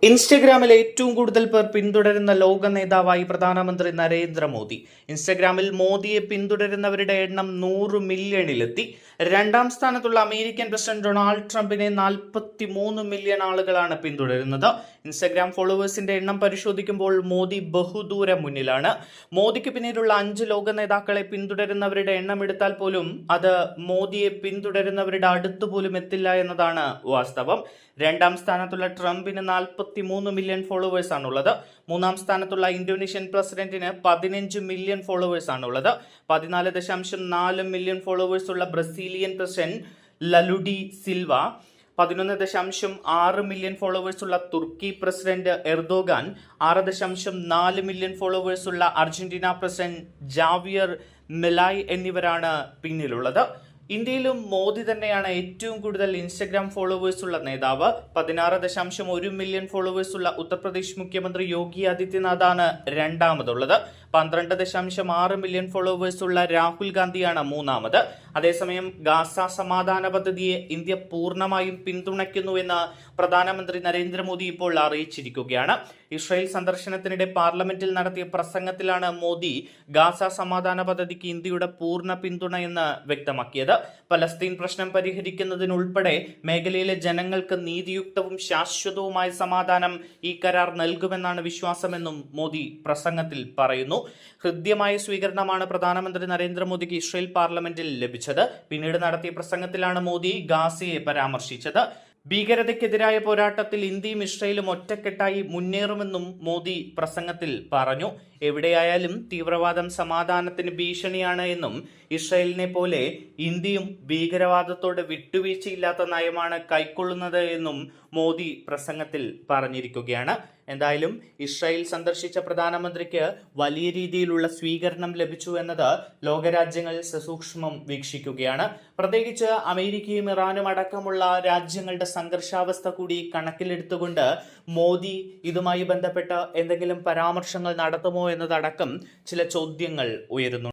ഇൻസ്റ്റഗ്രാമിൽ ഏറ്റവും കൂടുതൽ പേർ പിന്തുടരുന്ന ലോക നേതാവായി പ്രധാനമന്ത്രി നരേന്ദ്രമോദി. ഇൻസ്റ്റഗ്രാമിൽ മോദിയെ പിന്തുടരുന്നവരുടെ എണ്ണം 100 മില്യണിലെത്തി. രണ്ടാം സ്ഥാനത്തുള്ള അമേരിക്കൻ പ്രസിഡന്റ് ഡൊണാൾഡ് ട്രംപിനെ 43 മില്യൺ ആളുകളാണ് പിന്തുടരുന്നത്. ഇൻസ്റ്റഗ്രാം ഫോളോവേഴ്സിന്റെ എണ്ണം പരിശോധിക്കുമ്പോൾ മോദി ബഹുദൂരം മുന്നിലാണ്. മോദിക്ക് പിന്നീടുള്ള 5 ലോക നേതാക്കളെ പിന്തുടരുന്നവരുടെ എണ്ണം എടുത്താൽ പോലും അത് മോദിയെ പിന്തുടരുന്നവരുടെ അടുത്തുപോലും എത്തില്ല എന്നതാണ് വാസ്തവം. രണ്ടാം സ്ഥാനത്തുള്ള ട്രംപിന് 43 മില്യൺ ഫോളോവേഴ്സ് ആണുള്ളത്. മൂന്നാം സ്ഥാനത്തുള്ള ഇന്തോനേഷ്യൻ പ്രസിഡന്റിന് 15 മില്യൺ ഫോളോവേഴ്സ് ആണുള്ളത്. 14.4 മില്യൺ ഫോളോവേഴ്സ് ഉള്ള Brazilian president Lula da Silva, 11.6 million followers ഉള്ള തുർക്കി പ്രസിഡന്റ് എർദോഗാൻ, 6.4 മില്യൺ ഫോളോവേഴ്സ് ഉള്ള അർജന്റീന പ്രസിഡന്റ് ജാവിയർ മിലായ് എന്നിവരാണ് പിന്നിലുള്ളത്. ഇന്ത്യയിലും മോദി തന്നെയാണ് ഏറ്റവും കൂടുതൽ ഇൻസ്റ്റഗ്രാം ഫോളോവേഴ്സ് ഉള്ള നേതാവ്. 16.1 മില്യൺ ഫോളോവേഴ്സ് ഉള്ള ഉത്തർപ്രദേശ് മുഖ്യമന്ത്രി യോഗി ആദിത്യനാഥാണ് രണ്ടാമതുള്ളത്. 12.6 മില്യൺ ഫോളോവേഴ്സ് ഉള്ള രാഹുൽ ഗാന്ധിയാണ് മൂന്നാമത്. അതേസമയം ഗാസ സമാധാന പദ്ധതിയെ ഇന്ത്യ പൂർണ്ണമായും പിന്തുണയ്ക്കുന്നുവെന്ന് പ്രധാനമന്ത്രി നരേന്ദ്രമോദി ഇപ്പോൾ അറിയിച്ചിരിക്കുകയാണ്. ഇസ്രായേൽ സന്ദർശനത്തിനിടെ പാർലമെന്റിൽ നടത്തിയ പ്രസംഗത്തിലാണ് മോദി ഗാസ സമാധാന പദ്ധതിക്ക് ഇന്ത്യയുടെ പൂർണ്ണ പിന്തുണയെന്ന് വ്യക്തമാക്കിയത്. പലസ്തീൻ പ്രശ്നം പരിഹരിക്കുന്നതിനുൾപ്പെടെ മേഖലയിലെ ജനങ്ങൾക്ക് നീതിയുക്തവും ശാശ്വതവുമായ സമാധാനം ഈ കരാർ നൽകുമെന്നാണ് വിശ്വാസമെന്നും മോദി പ്രസംഗത്തിൽ പറയുന്നു. ഹൃദ്യമായ സ്വീകരണമാണ് പ്രധാനമന്ത്രി നരേന്ദ്രമോദിക്ക് ഇസ്രായേൽ പാർലമെന്റിൽ ലഭിച്ചത്. പിന്നീട് നടത്തിയ പ്രസംഗത്തിലാണ് മോദി ഗാസയെ പരാമർശിച്ചത്. ഭീകരതയ്ക്കെതിരായ പോരാട്ടത്തിൽ ഇന്ത്യയും ഇസ്രായേലും ഒറ്റക്കെട്ടായി മുന്നേറുമെന്നും മോദി പ്രസംഗത്തിൽ പറഞ്ഞു. എവിടെയായാലും തീവ്രവാദം സമാധാനത്തിന് ഭീഷണിയാണ് എന്നും ഇസ്രായേലിനെ പോലെ ഇന്ത്യയും ഭീകരവാദത്തോട് വിട്ടുവീഴ്ചയില്ലാത്ത നയമാണ് കൈക്കൊള്ളുന്നത് എന്നും മോദി പ്രസംഗത്തിൽ പറഞ്ഞിരിക്കുകയാണ്. എന്തായാലും ഇസ്രായേൽ സന്ദർശിച്ച പ്രധാനമന്ത്രിക്ക് വലിയ രീതിയിലുള്ള സ്വീകരണം ലഭിച്ചു എന്നത് ലോകരാജ്യങ്ങൾ സസൂക്ഷ്മം വീക്ഷിക്കുകയാണ്. പ്രത്യേകിച്ച് അമേരിക്കയും ഇറാനും അടക്കമുള്ള രാജ്യങ്ങളുടെ സംഘർഷാവസ്ഥ കൂടി കണക്കിലെടുത്തുകൊണ്ട് മോദി ഇതുമായി ബന്ധപ്പെട്ട എന്തെങ്കിലും പരാമർശങ്ങൾ നടത്തുമോ എന്നതടക്കം ചില ചോദ്യങ്ങൾ ഉയരുന്നു.